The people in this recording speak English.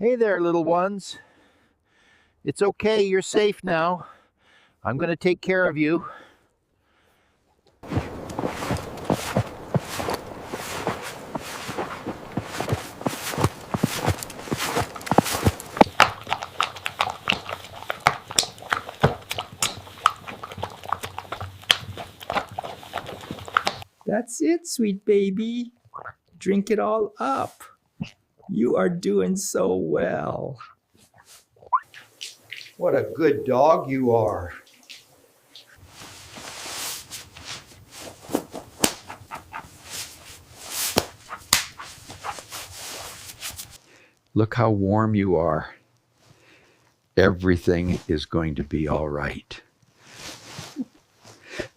Hey there, little ones. It's okay, you're safe now. I'm going to take care of you. That's it, sweet baby. Drink it all up. You are doing so well. What a good dog you are. Look how warm you are. Everything is going to be all right.